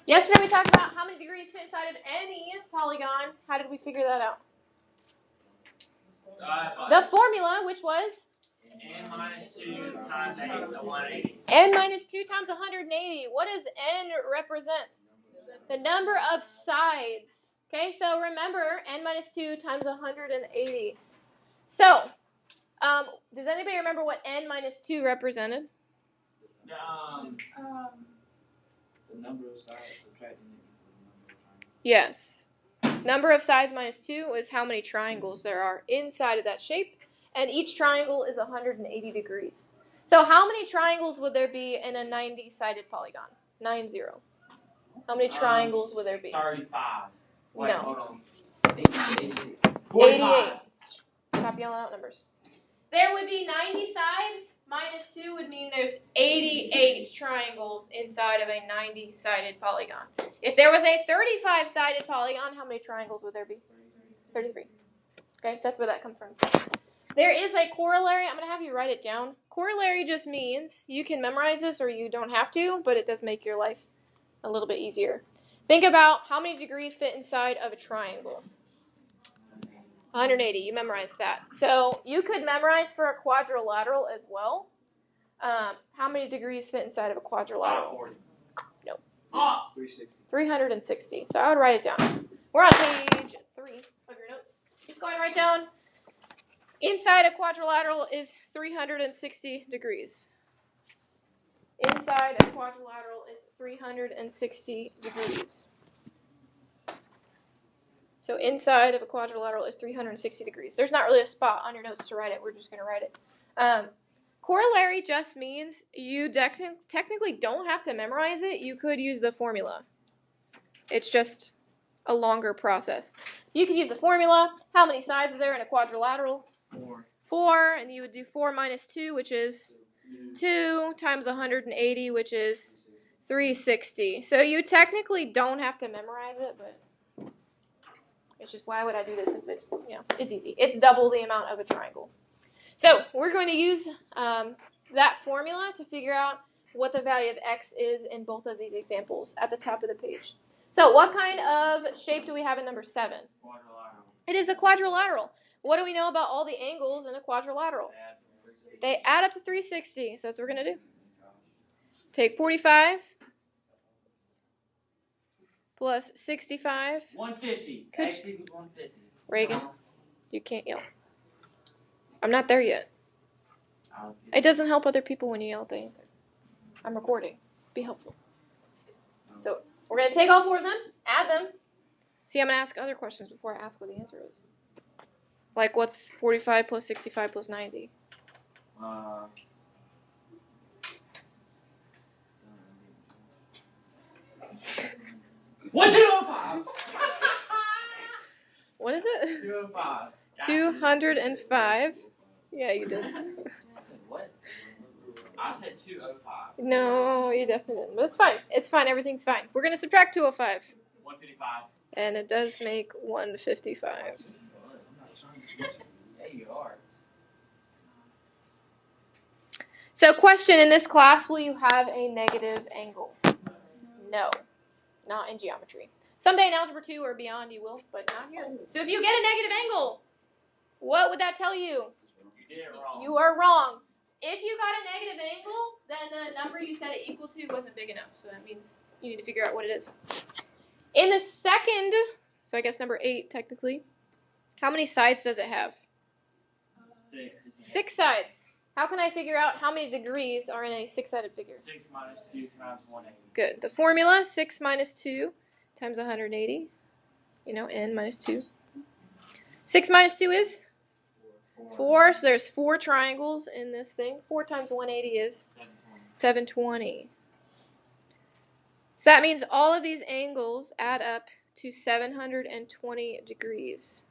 Yesterday we talked about how many degrees fit inside of any polygon. How did we figure that out? The formula, which was? N minus 2 times 180. N minus 2 times 180. What does N represent? The number of sides. Okay, so remember, N minus 2 times 180. So, does anybody remember what N minus 2 represented? The number of sides subtracting it equals the number of triangles. Yes. Number of sides minus 2 is how many triangles there are inside of that shape. And each triangle is 180 degrees. So how many triangles would there be in a 90-sided polygon? 90. How many triangles would there be? 35. Wait, No. hold on. 88. 88. Stop yelling out numbers. There would be 90 sides. Minus 2 would mean there's 88 triangles inside of a 90-sided polygon. If there was a 35-sided polygon, how many triangles would there be? 33. Okay, so that's where that comes from. There is a corollary. I'm going to have you write it down. Corollary just means you can memorize this or you don't have to, but it does make your life a little bit easier. Think about how many degrees fit inside of a triangle. 180. You memorized that. So you could memorize for a quadrilateral as well. How many degrees fit inside of a quadrilateral? 40. No. 360. 360. So I would write it down. We're on page 3 of your notes. Just go ahead and write down. Inside a quadrilateral is 360 degrees. Inside a quadrilateral is 360 degrees. So inside of a quadrilateral is 360 degrees. There's not really a spot on your notes to write it. We're just going to write it. Corollary just means you technically don't have to memorize it. You could use the formula. It's just a longer process. You could use the formula. How many sides is there in a quadrilateral? 4. 4, and you would do 4 minus 2, which is 2 times 180, which is 360. So you technically don't have to memorize it, but it's just, why would I do this if it's, it's easy. It's double the amount of a triangle. So we're going to use that formula to figure out what the value of x is in both of these examples at the top of the page. So what kind of shape do we have in number 7? Quadrilateral. It is a quadrilateral. What do we know about all the angles in a quadrilateral? They add up to 360, so that's what we're going to do. Take 45 plus 65. 150. Could X equals 150. Reagan, you can't yell. I'm not there yet. It doesn't help other people when you yell at the answer. I'm recording. Be helpful. So we're going to take all 4 of them, add them. See, I'm going to ask other questions before I ask what the answer is. Like, what's 45 plus 65 plus 90? 205. What is it? 205. 205. Yeah, you did. I said what? I said 205. No, you definitely didn't. But it's fine. It's fine. Everything's fine. We're going to subtract 205. 155. And it does make 155. Yeah, you are. So question in this class, will you have a negative angle? No, not in geometry. Someday in Algebra 2 or beyond you will, but not here. So if you get a negative angle, what would that tell you? You did it wrong. You are wrong. If you got a negative angle, then the number you set it equal to wasn't big enough. So that means you need to figure out what it is. In the second, so I guess number 8 technically, how many sides does it have? 6. 6 sides. How can I figure out how many degrees are in a 6-sided figure? 6 minus 2 times 180. Good. The formula, 6 minus 2 times 180. N minus 2. 6 minus 2 is? 4. So there's 4 triangles in this thing. 4 times 180 is? 720. So that means all of these angles add up to 720 degrees.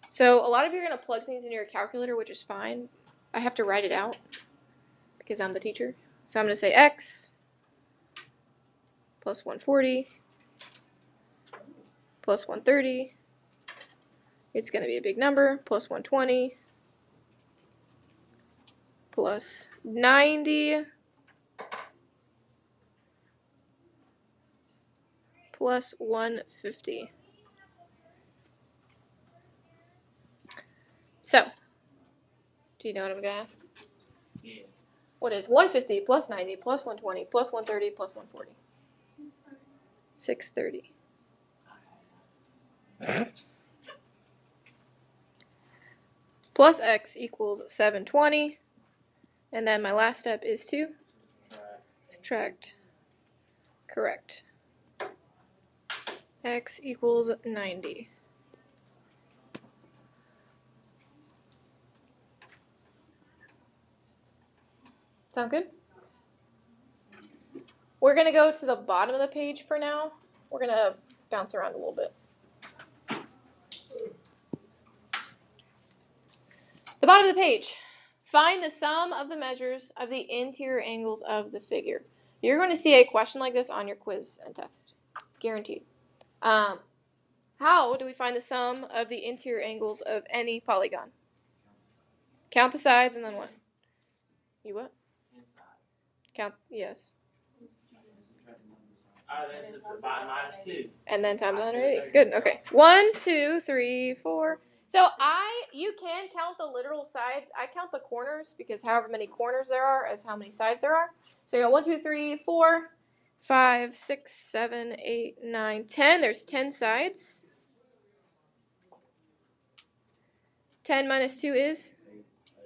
So a lot of you are going to plug things into your calculator, which is fine. I have to write it out because I'm the teacher. So I'm going to say x plus 140 plus 130. It's going to be a big number, plus 120 plus 90 plus 150. So, do you know what I'm going to ask? Yeah. What is 150 plus 90 plus 120 plus 130 plus 140? 630. Plus x equals 720. And then my last step is to subtract. Correct. X equals 90. Sound good? We're going to go to the bottom of the page for now. We're going to bounce around a little bit. The bottom of the page. Find the sum of the measures of the interior angles of the figure. You're going to see a question like this on your quiz and test. Guaranteed. How do we find the sum of the interior angles of any polygon? Count the sides and then what? You what? Count, yes. That's minus 2. And then times 180. Good, okay. 1, 2, 3, 4. So you can count the literal sides. I count the corners because however many corners there are is how many sides there are. So you got 1, 2, 3, 4, 5, 6, 7, 8, 9, 10. There's 10 sides. 10 minus 2 is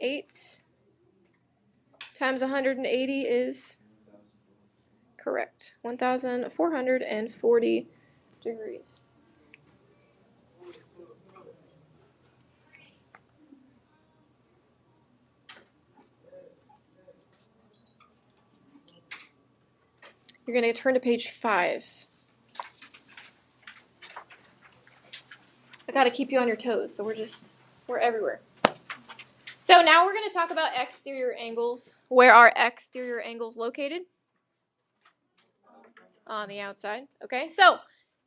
8. Times 180 is correct. 1,440 degrees. You're going to turn to page 5. I got to keep you on your toes, so we're everywhere. So now we're going to talk about exterior angles. Where are exterior angles located? On the outside. Okay, so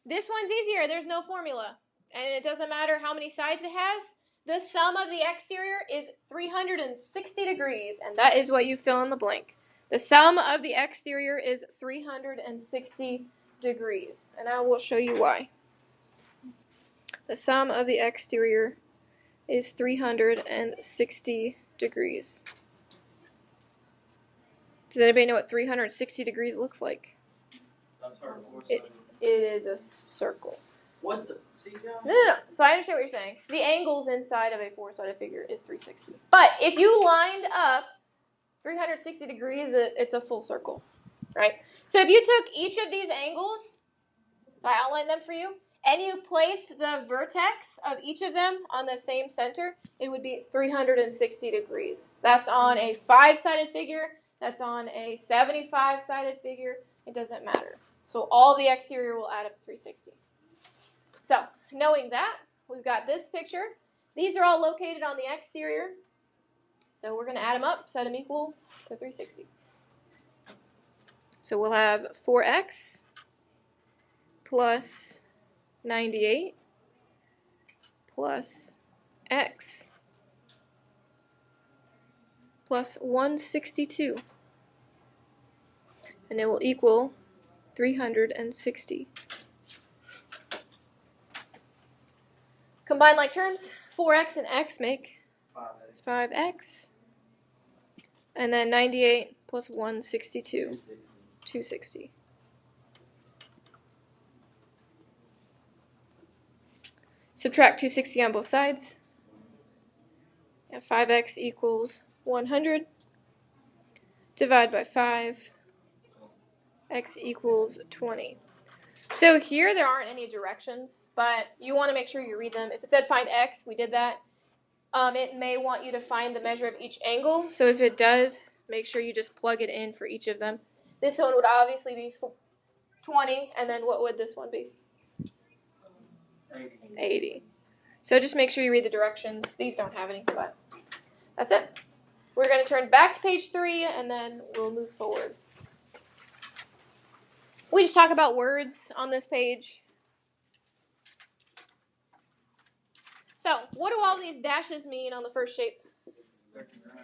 this one's easier. There's no formula. And it doesn't matter how many sides it has. The sum of the exterior is 360 degrees, and that is what you fill in the blank. The sum of the exterior is 360 degrees, and I will show you why. The sum of the exterior is 360 degrees. Does anybody know what 360 degrees looks like? It is a circle. What the? No. So I understand what you're saying. The angles inside of a four-sided figure is 360. But if you lined up 360 degrees, it's a full circle, right? So if you took each of these angles, so I outlined them for you, and you placed the vertex of each of them on the same center, it would be 360 degrees. That's on a 5-sided figure. That's on a 75-sided figure. It doesn't matter. So all the exterior will add up to 360. So knowing that, we've got this picture. These are all located on the exterior. So we're going to add them up, set them equal to 360. So we'll have 4x plus 98 plus x plus 162. And it will equal 360. Combine like terms, 4x and x make 5x. And then 98 plus 162, 260. Subtract 260 on both sides. And 5x equals 100. Divide by 5. X equals 20. So here there aren't any directions, but you want to make sure you read them. If it said find x, we did that. It may want you to find the measure of each angle. So if it does, make sure you just plug it in for each of them. This one would obviously be 20, and then what would this one be? 80. So just make sure you read the directions. These don't have any, but that's it. We're going to turn back to page 3, and then we'll move forward. We just talk about words on this page. So, what do all these dashes mean on the first shape?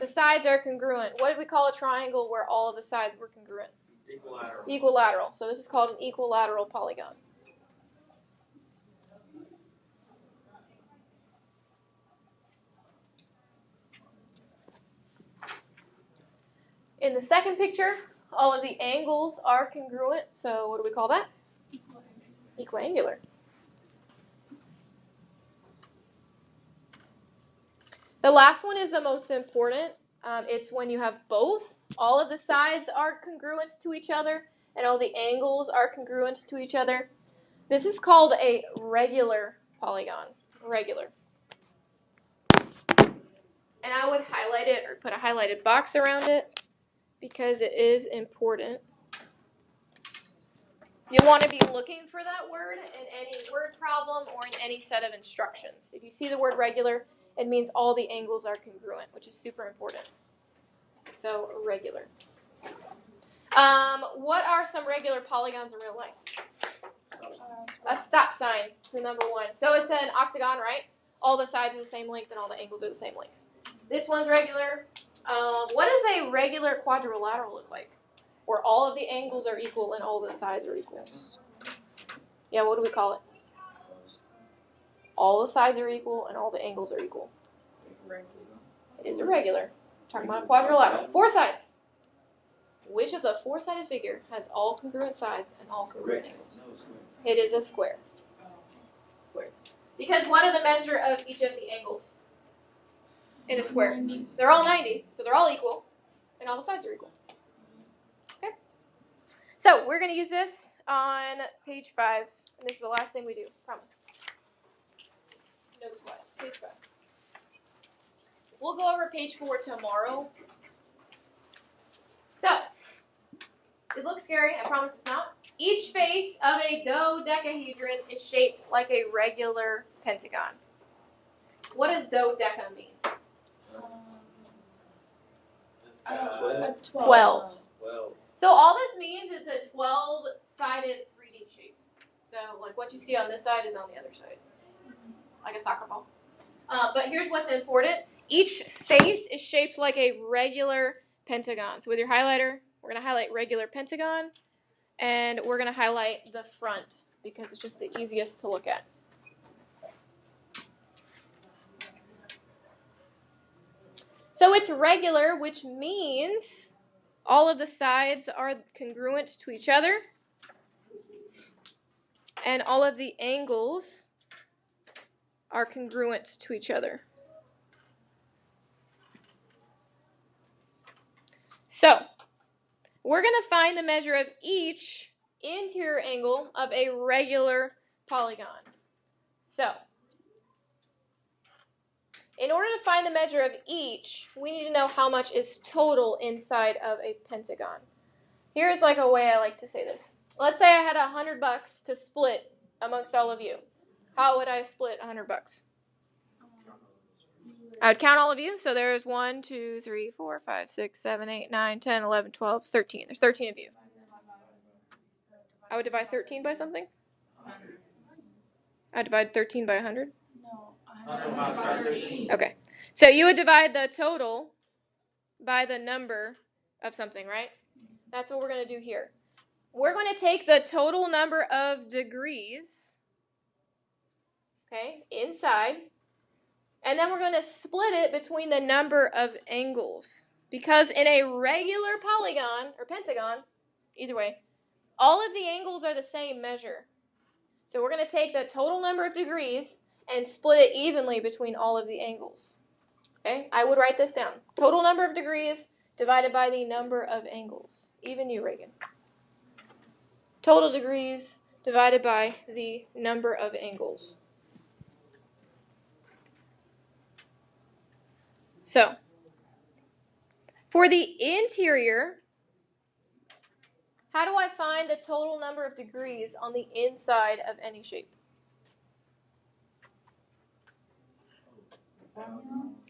The sides are congruent. What did we call a triangle where all of the sides were congruent? Equilateral. Equilateral. So this is called an equilateral polygon. In the second picture, all of the angles are congruent, so what do we call that? Equiangular. The last one is the most important. It's when you have both. All of the sides are congruent to each other, and all the angles are congruent to each other. This is called a regular polygon. Regular. And I would highlight it or put a highlighted box around it because it is important. You'll want to be looking for that word in any word problem or in any set of instructions. If you see the word regular, it means all the angles are congruent, which is super important. So, regular. What are some regular polygons in real life? A stop sign is the number one. So it's an octagon, right? All the sides are the same length and all the angles are the same length. This one's regular. What does a regular quadrilateral look like? Where all of the angles are equal and all the sides are equal. Yeah, what do we call it? All the sides are equal and all the angles are equal. It is a regular. Talking about a quadrilateral. 4 sides. Which of the 4-sided figure has all congruent sides and all congruent angles? It is a square. Square. Because what are the measure of each of the angles in a square? 90. They're all 90, so they're all equal, and all the sides are equal. Okay? So we're going to use this on page 5, and this is the last thing we do. Promise. No squat. Page 5. We'll go over page 4 tomorrow. So, it looks scary. I promise it's not. Each face of a dodecahedron is shaped like a regular pentagon. What does dodeca mean? 12. So all this means it's a 12-sided 3D shape. So like what you see on this side is on the other side. Like a soccer ball. But here's what's important. Each face is shaped like a regular pentagon. So with your highlighter, we're going to highlight regular pentagon. And we're going to highlight the front because it's just the easiest to look at. So it's regular, which means all of the sides are congruent to each other. And all of the angles are congruent to each other. So, we're going to find the measure of each interior angle of a regular polygon. So, in order to find the measure of each, we need to know how much is total inside of a pentagon. Here's like a way I like to say this. Let's say I had $100 to split amongst all of you. How would I split $100? I would count all of you. So there's 1, 2, 3, 4, 5, 6, 7, 8, 9, 10, 11, 12, 13. There's 13 of you. I would divide 13 by something? I would divide 13 by 100? No, 113. Okay. So you would divide the total by the number of something, right? That's what we're going to do here. We're going to take the total number of degrees, okay, inside, and then we're going to split it between the number of angles. Because in a regular polygon, or pentagon, either way, all of the angles are the same measure. So we're going to take the total number of degrees and split it evenly between all of the angles. Okay, I would write this down. Total number of degrees divided by the number of angles. Even you, Reagan. Total degrees divided by the number of angles. So, for the interior, how do I find the total number of degrees on the inside of any shape?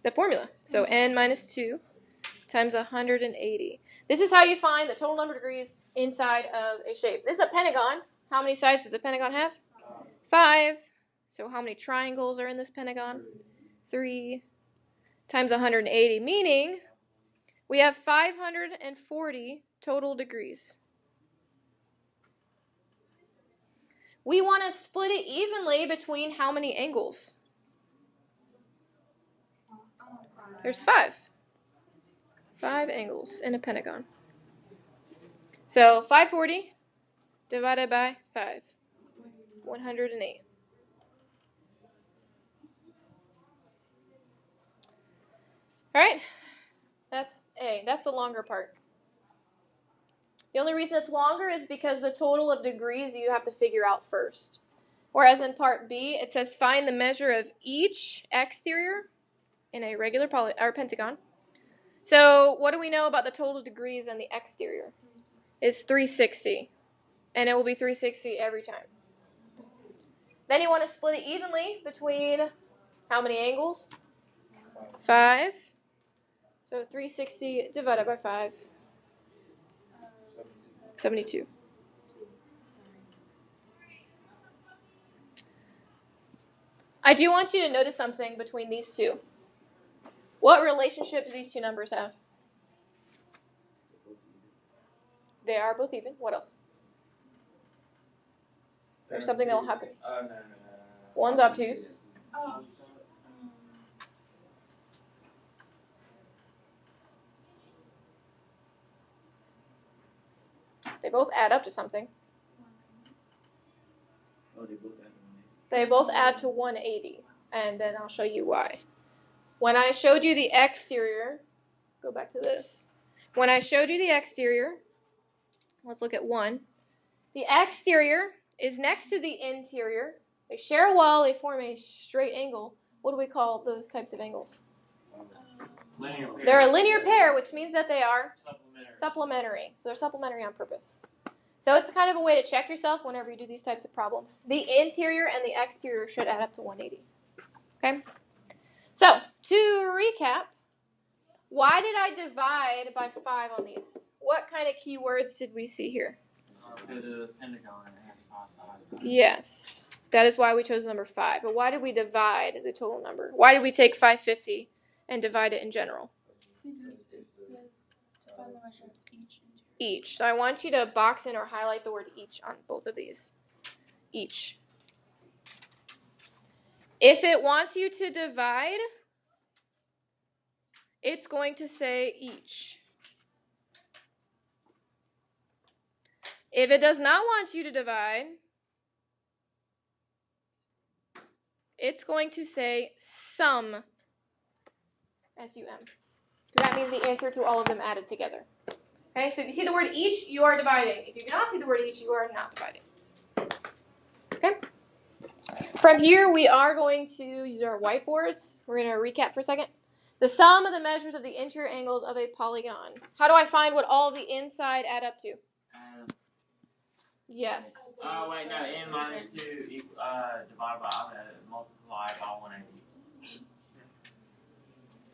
The formula. So n minus 2 times 180. This is how you find the total number of degrees inside of a shape. This is a pentagon. How many sides does the pentagon have? 5. So how many triangles are in this pentagon? 3 times 180, meaning we have 540 total degrees. We want to split it evenly between how many angles? There's 5. 5 angles in a pentagon. So 540 divided by 5. 108. All right, that's A. That's the longer part. The only reason it's longer is because the total of degrees you have to figure out first. Whereas in part B, it says find the measure of each exterior in a regular pentagon. So what do we know about the total degrees on the exterior? It's 360. And it will be 360 every time. Then you want to split it evenly between how many angles? 5. So 360 divided by 5. 72. I do want you to notice something between these two. What relationship do these two numbers have? They are both even. What else? There's something that will happen. No. One's obtuse. Oh. They both add up to something. Oh, they both add 180. They both add to 180. And then I'll show you why. When I showed you the exterior, go back to this. When I showed you the exterior, let's look at 1. The exterior is next to the interior. They share a wall, they form a straight angle. What do we call those types of angles? Linear pair. They're a linear pair, which means that they are Supplementary. supplementary. So they're supplementary on purpose. So it's kind of a way to check yourself whenever you do these types of problems. The interior and the exterior should add up to 180. Okay? So, to recap, why did I divide by 5 on these? What kind of keywords did we see here? The pentagon has 5 sides. Yes. That is why we chose number 5. But why did we divide the total number? Why did we take 550 and divide it in general? Because it says to find the measure of each interior. Each. So I want you to box in or highlight the word each on both of these. Each. If it wants you to divide, it's going to say each. If it does not want you to divide, it's going to say sum. S-U-M. So that means the answer to all of them added together. Okay, so if you see the word each, you are dividing. If you do not see the word each, you are not dividing. Okay? From here, we are going to use our whiteboards. We're going to recap for a second. The sum of the measures of the interior angles of a polygon. How do I find what all the inside add up to? Yes. Oh, wait, no. N minus 2 divided by, multiply by 180.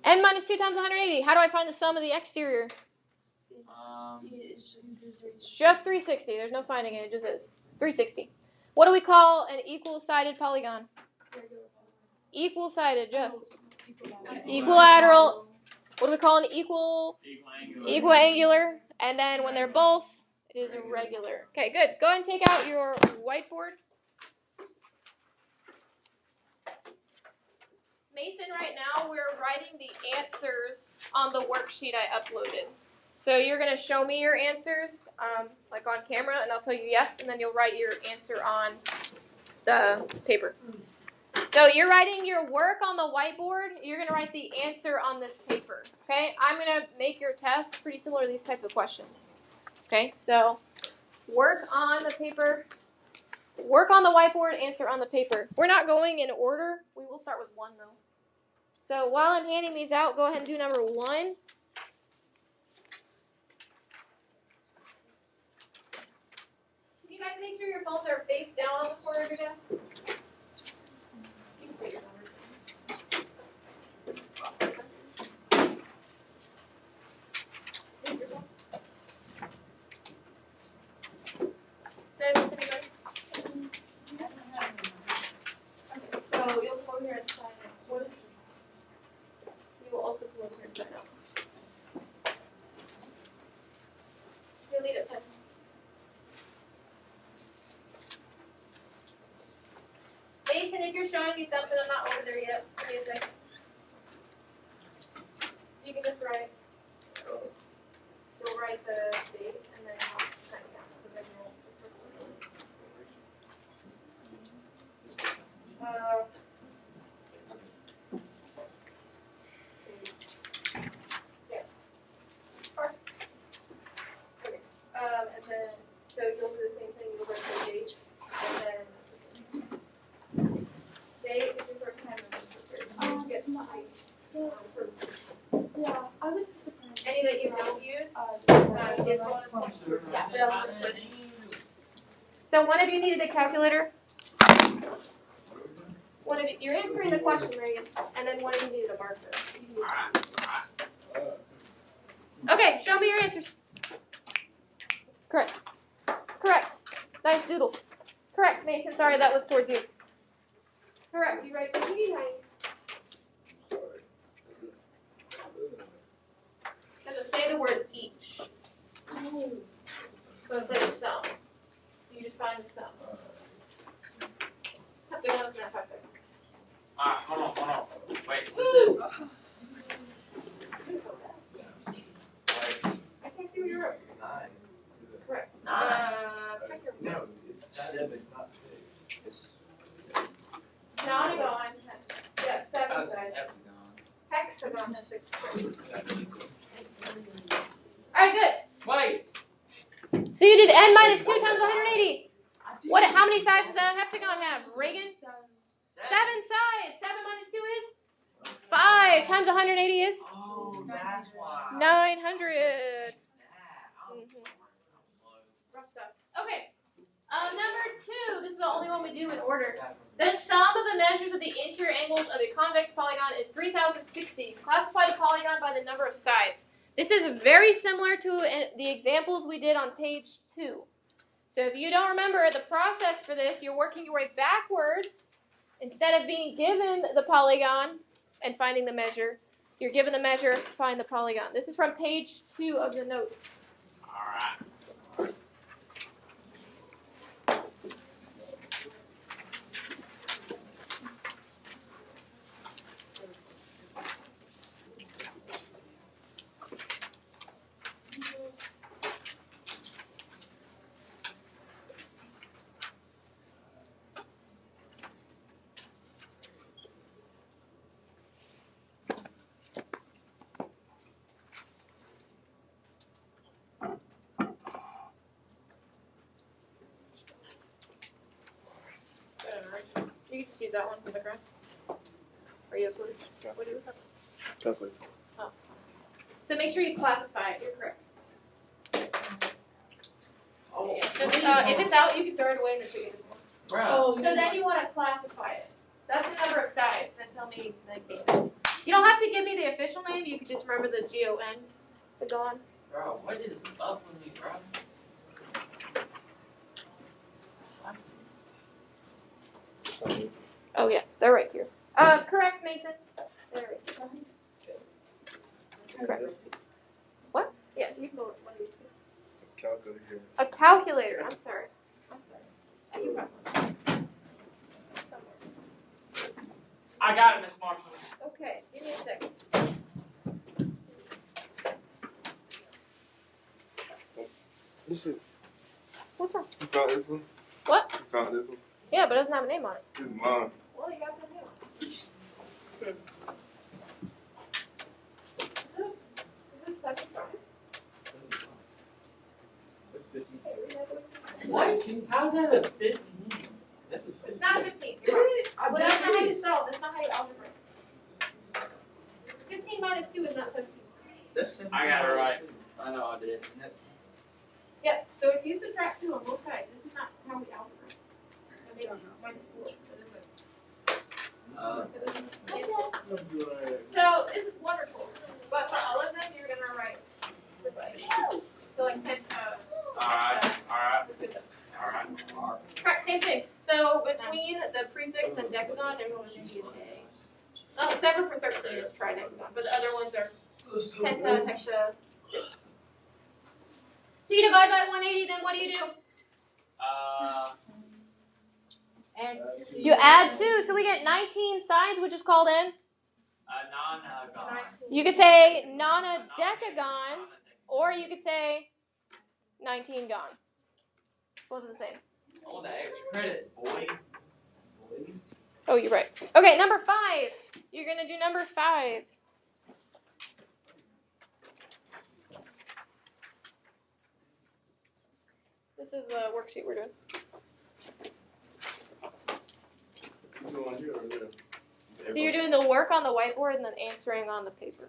N minus 2 times 180. How do I find the sum of the exterior? It's Just 360. There's no finding it. It just is. 360. What do we call an equal-sided polygon? Equal-sided, just. Equilateral. What do we call an equiangular? And then when they're both, it is irregular. Okay, good. Go ahead and take out your whiteboard. Mason, right now we're writing the answers on the worksheet I uploaded. So you're going to show me your answers, like on camera, and I'll tell you yes, and then you'll write your answer on the paper. So you're writing your work on the whiteboard. You're going to write the answer on this paper. Okay? I'm going to make your test pretty similar to these types of questions. Okay? So work on the paper. Work on the whiteboard, answer on the paper. We're not going in order. We will start with 1, though. So while I'm handing these out, go ahead and do number 1. You guys make sure your phones are face down on the corner of your desk. Did I miss anybody? Okay, so you'll come over here and sign it. You will also come over here and sign out. You'll need a pen. Mason, if you're showing me something, I'm not over there yet. Give me a second. So you can just write. write the date and then I'll kind of count. So then you'll yes. Okay. And then so you'll do the same thing. You'll write the date and then date is your first time. Get the height. Yeah, I would. Any that you don't use, get bonus points. Yeah. They'll just put- So one of you needed a calculator. One of you, you're answering the question, Reagan, and then one of you needed a marker. Okay, show me your answers. Correct. Correct. Nice doodle. Correct, Mason. Sorry, that was towards you. Correct. You write something behind. Does it say the word each? So it says sum. So you just find the sum. Heptagon is not heptagon. Hold on. Wait, is this it? I can't see what you wrote. 9. Correct. Check your No, it's 7, not 6. It's Nonagon. Yes, 7 that's sides. heptagon. Hexagon has 6 sides. Alright, good. Wait. So you did n minus 2 times 180. What? How many sides does a heptagon have? Reagan? 7 sides. 7 minus 2 is? 5 times 180 is? Oh, that's why. 900. Mhm. Rough stuff. Okay. Number 2. This is the only one we do in order. The sum of the measures of the interior angles of a convex polygon is 3060. Classify the polygon by the number of sides. This is very similar to the examples we did on page 2. So if you don't remember the process for this, you're working your way backwards. Instead of being given the polygon and finding the measure, you're given the measure, find the polygon. This is from page 2 of the notes. Alright. You can just use that one for the ground. Are you uploaded? What do you have? Calculate. So make sure you classify it. You're correct. Oh, Yeah, just if it's out, you can throw it away and then pick it up. bro. So then you want to classify it. That's the number of sides. Then tell me the name. You don't have to give me the official name. You can just remember the GON. The GON. Bro, what is up with me, bro? Oh yeah, they're right here. Correct, Mason. They're right here. Correct. What? Yeah, you can go with one of these two. Calculator. A calculator. I'm sorry. I do have one. I got it, Miss Marshall. Okay, give me a second. This is. What's wrong? You found this one? What? You found this one? Yeah, but it doesn't have a name on it. This is mine. Well, you got the name on it. Is it 75? That's 15. Hey, read that one. What? How's that a 15? That's a 15. It's not a 15. You're wrong. Well, that's not how you solve. That's not how you algebra. 15 minus 2 is not 17. That's 17. I got it right. I know I did. And that's Yes, so if you subtract 2 on both sides, this is not how we algebra. That makes minus 4. So this is wonderful. But for all of them, you're going to write. So like Alright. Correct, same thing. So between the prefix and decagon, there's always going to be an A. Oh, except for 13 is tridecagon, but the other ones are penta, hexa. So you divide by 180, then what do? And You add 2, so we get 19 sides, which is called an. Non-decagon. You could say nonadecagon. Or you could say 19 gone. Both of the same. I want that extra credit, boy. Oh, you're right. Okay, number 5. You're going to do number 5. This is the worksheet we're doing. You go on here or there? So you're doing the work on the whiteboard and then answering on the paper.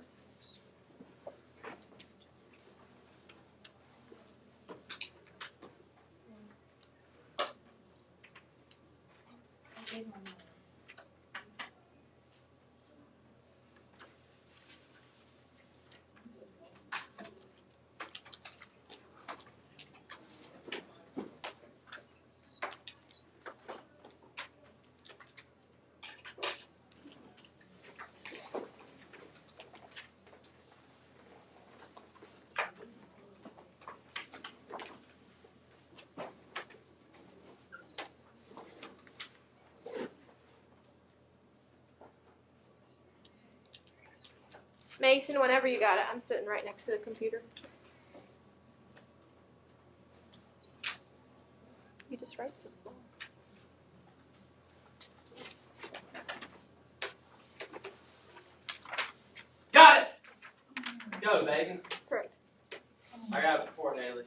Mason, whenever you got it, I'm sitting right next to the computer. You just write so small. Got it! Go, baby. Correct. I got it before Haley.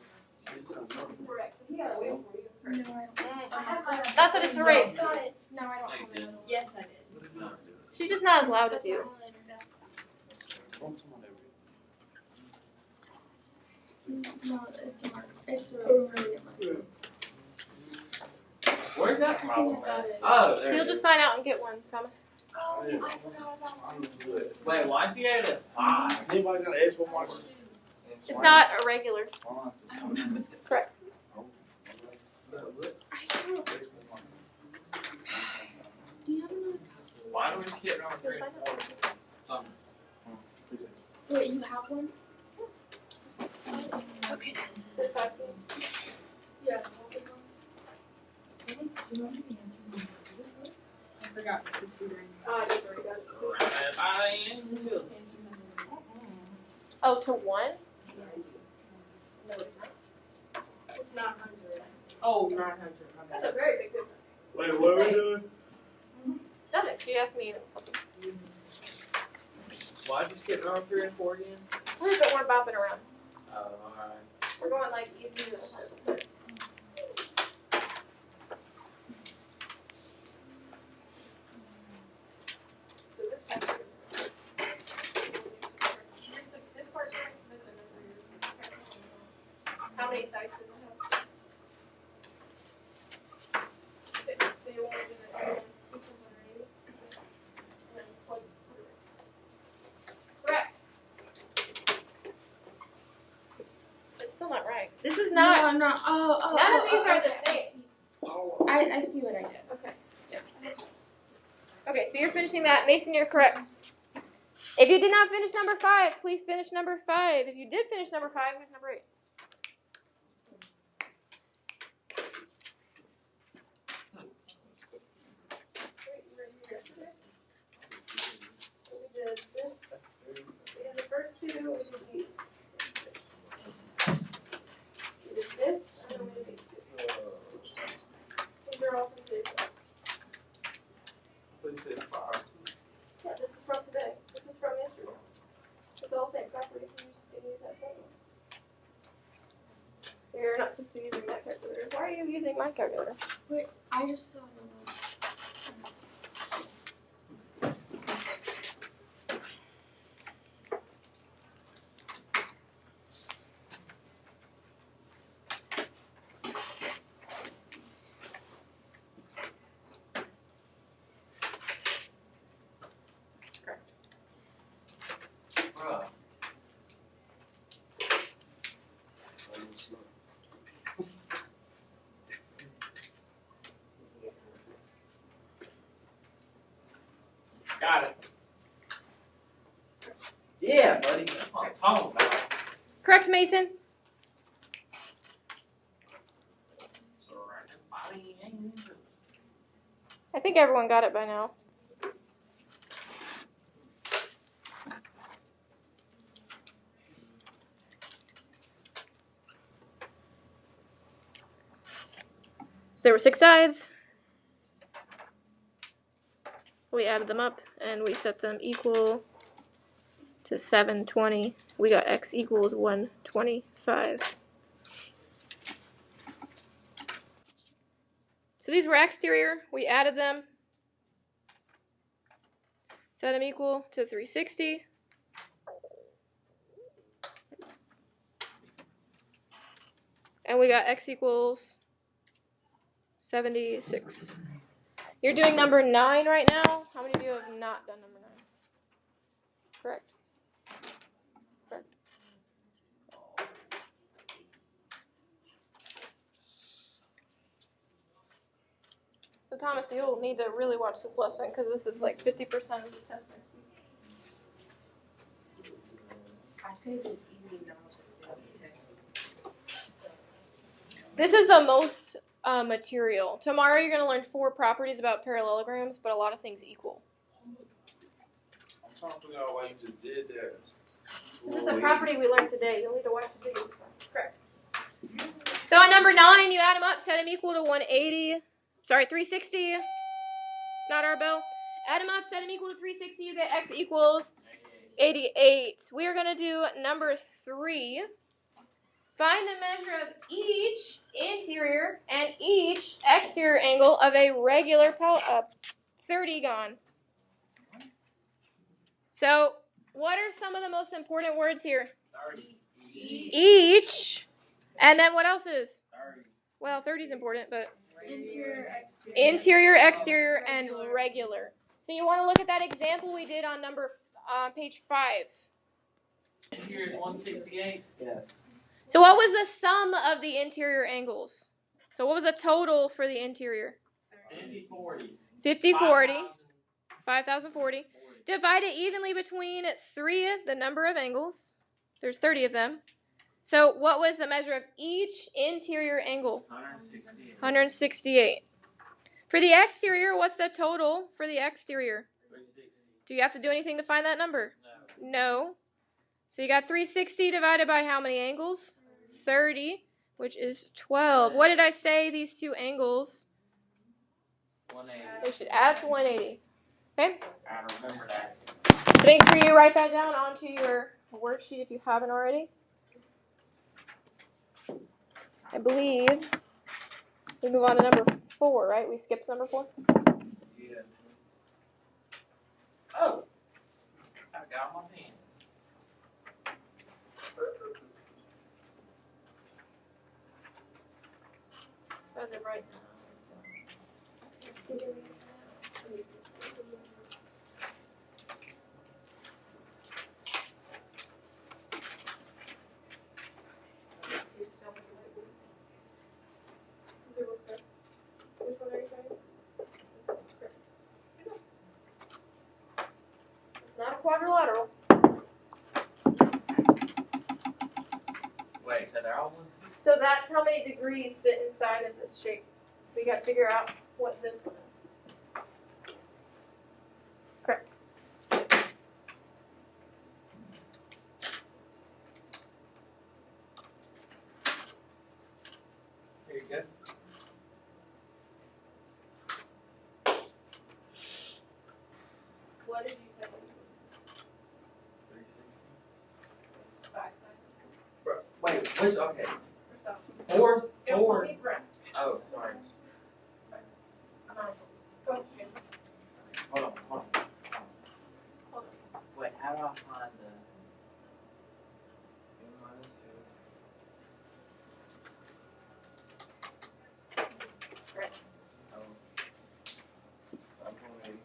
Correct. He got a wheel for you. No, I don't. Not that it's a race. No, I don't have it. Yes, I did. She's just not as loud as you. No, it's a mark. It's a permanent mark. Where's that I think problem I got at? it. Oh, So there you'll it just is. sign out and get one, Thomas. Oh, I forgot about one. Wait, why'd you get it at 5? Has anybody got an extra marker? It's not a regular. I don't have it. Correct. I don't. Do you have another copy? Why do we skip number 3 Yes, I and 4? Wait, you have one? Okay. Yeah. I forgot the computer. I just already got it. Right by into Oh, to 1? No, It's not 100. Oh, 900. that's a very big difference. Wait, what are we doing? Nothing. She asked me something. Why'd you skip number 3 and 4 again? We're bopping around. Oh, alright. We're going like easy to 100. So this part's right. How many sides does it have? 6. So you want to do the other one's 280. And then plug through it. Correct. It's still not right. This is not. No. Oh. None of these are the okay, same. I see what I did. Okay. Okay, so you're finishing that. Mason, you're correct. If you did not finish number 5, please finish number 5. If you did finish number 5, here's number 8. We did this. We did the first 2. We did these. We did this, and then we did these 2. These are all completed. Yeah, this is from today. This is from yesterday. It's all the same property. You can use that thing. You're not supposed to be using that calculator. Why are you using my calculator? Wait, I just saw the one. Bruh. Got it. Yeah, buddy. That's what I'm talking about. Correct, Mason. Surrounded by angels. I think everyone got it by now. So there were 6 sides. We added them up and we set them equal to 720. We got x equals 125. So these were exterior. We added them. Set them equal to 360. And we got x equals 76. You're doing number 9 right now. How many of you have not done number 9? Correct. Correct. So Thomas, you'll need to really watch this lesson because this is like 50% of the test. I say it's easy now to fail the test. This is the most material. Tomorrow you're going to learn 4 properties about parallelograms, but a lot of things equal. I'm trying to figure out why you just did that. This is the property we learned today. You'll need to watch the video. Correct. So on number 9, you add them up, set them equal to 360. It's not our bill. Add them up, set them equal to 360. You get x equals 88. We are going to do number 3. Find the measure of each interior and each exterior angle of a regular 30gon. So, what are some of the most important words here? 30. Each. And then what else is? 30. Well, 30 is important, but Interior, exterior. interior, exterior, and regular. So you want to look at that example we did on page 5. Interior is 168. Yes. So what was the sum of the interior angles? So what was the total for the interior? 50-40. 50-40. 5,040. Divide it evenly between 3, the number of angles. There's 30 of them. So what was the measure of each interior angle? 168. 168. For the exterior, what's the total for the exterior? 360. Do you have to do anything to find that number? No. No. So you got 360 divided by how many angles? 30, which is 12. What did I say these two angles? 180. They should add to 180. Okay? I don't remember that. So make sure you write that down onto your worksheet if you haven't already. I believe we move on to number 4, right? We skipped number 4? Yeah. Oh. I got my pens. That's it right now. Which one are you trying? It's not a quadrilateral. Wait, so they're all 160? So that's how many degrees fit inside of this shape. We got to figure out what this one is. Correct. Here you go. What did you say? 360. 5 Wait, which, okay. sides. Four? Go, Four? deep breath. Oh, sorry. I'm out. Go. Hold on, hold on. Hold Wait, how do I find the... n minus 2? Right. Oh. I'm 180.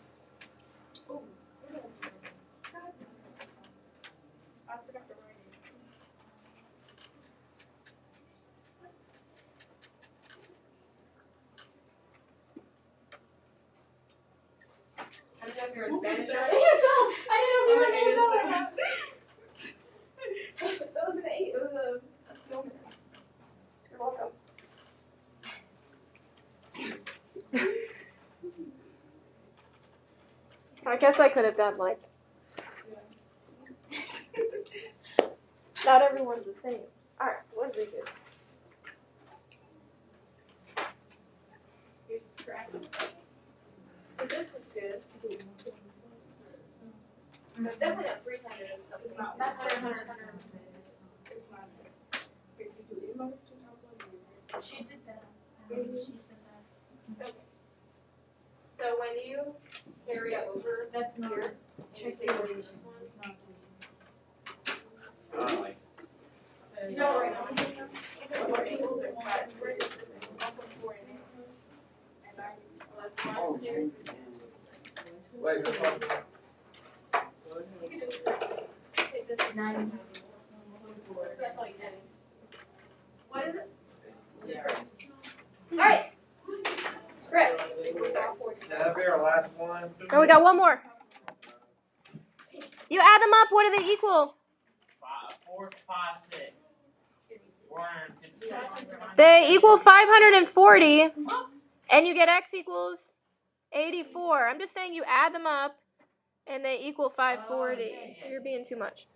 I forgot to write it. I didn't know if you were in Spanish. I didn't know if you were in Spanish. That was an 8. It was a snowman. You're welcome. I guess I could have done like. Not everyone's the same. Alright, what did we do? But this is good. But definitely not 300 and something. It's not. That's 400. It's not. Okay, so you do A minus 2 times 180. She did that. She said that. Okay. So when you carry over That's not. here, Check the the original original. one. It's not. Like, You No, know, right right now. now. These are four angles, they're five. Oh, Here. Wait, that's all. You can just take this as 9. That's all you need. What is it? All right. Great. That'll be our last one. And we got one more. You add them up. What do they equal? 4, 5, 6. 456. They equal 540, and you get x equals 84. I'm just saying you add them up, and they equal 540. You're being too much.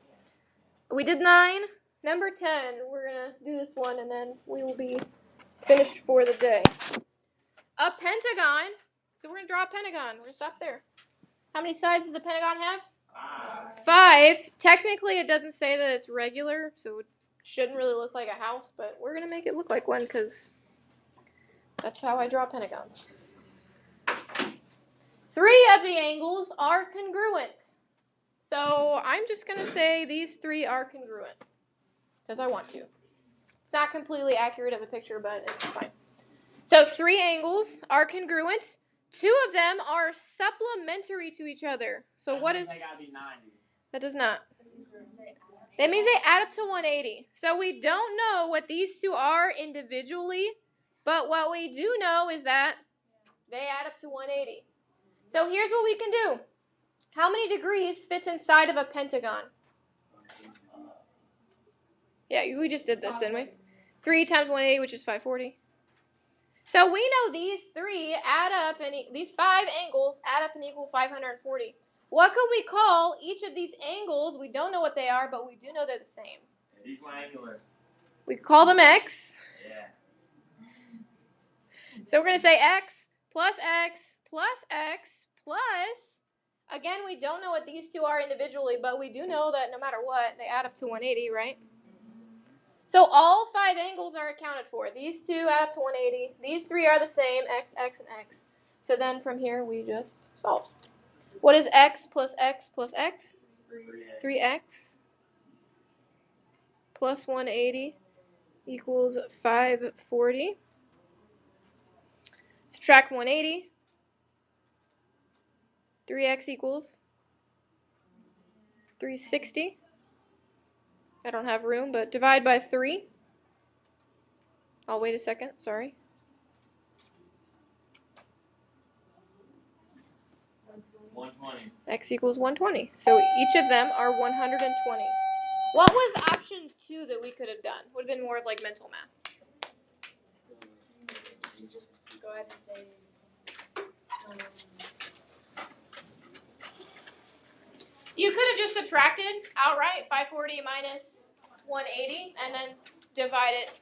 We did 9. Number 10. We're gonna do this one, and then we will be finished for the day. A pentagon. So we're gonna draw a pentagon. We're gonna stop there. How many sides does the pentagon have? 5. Technically, it doesn't say that it's regular, so it shouldn't really look like a house, but we're going to make it look like one because that's how I draw pentagons. 3 of the angles are congruent. So I'm just going to say these 3 are congruent because I want to. It's not completely accurate of a picture, but it's fine. So 3 angles are congruent. 2 of them are supplementary to each other. So what is... They gotta be 90. That does not. That means they add up to 180. So we don't know what these 2 are individually, but what we do know is that they add up to 180. So here's what we can do. How many degrees fits inside of a pentagon? Yeah, we just did this, didn't we? 3 times 180, which is 540. So we know these 3 add up, and these 5 angles add up and equal 540. What could we call each of these angles? We don't know what they are, but we do know they're the same. Equiangular. We call them x. Yeah. So we're going to say x plus x plus x plus. Again, we don't know what these 2 are individually, but we do know that no matter what, they add up to 180, right? So all 5 angles are accounted for. These 2 add up to 180. These 3 are the same, x, x, and x. So then from here, we just solve. What is x plus x plus x? 3x plus 180 equals 540. Subtract 180. 3x equals 360. I don't have room, but divide by 3. I'll wait a second, sorry. X equals 120. So each of them are 120. What was option 2 that we could have done? Would have been more like mental math. You just go ahead and say. You could have just subtracted outright 540 minus 180 and then divide it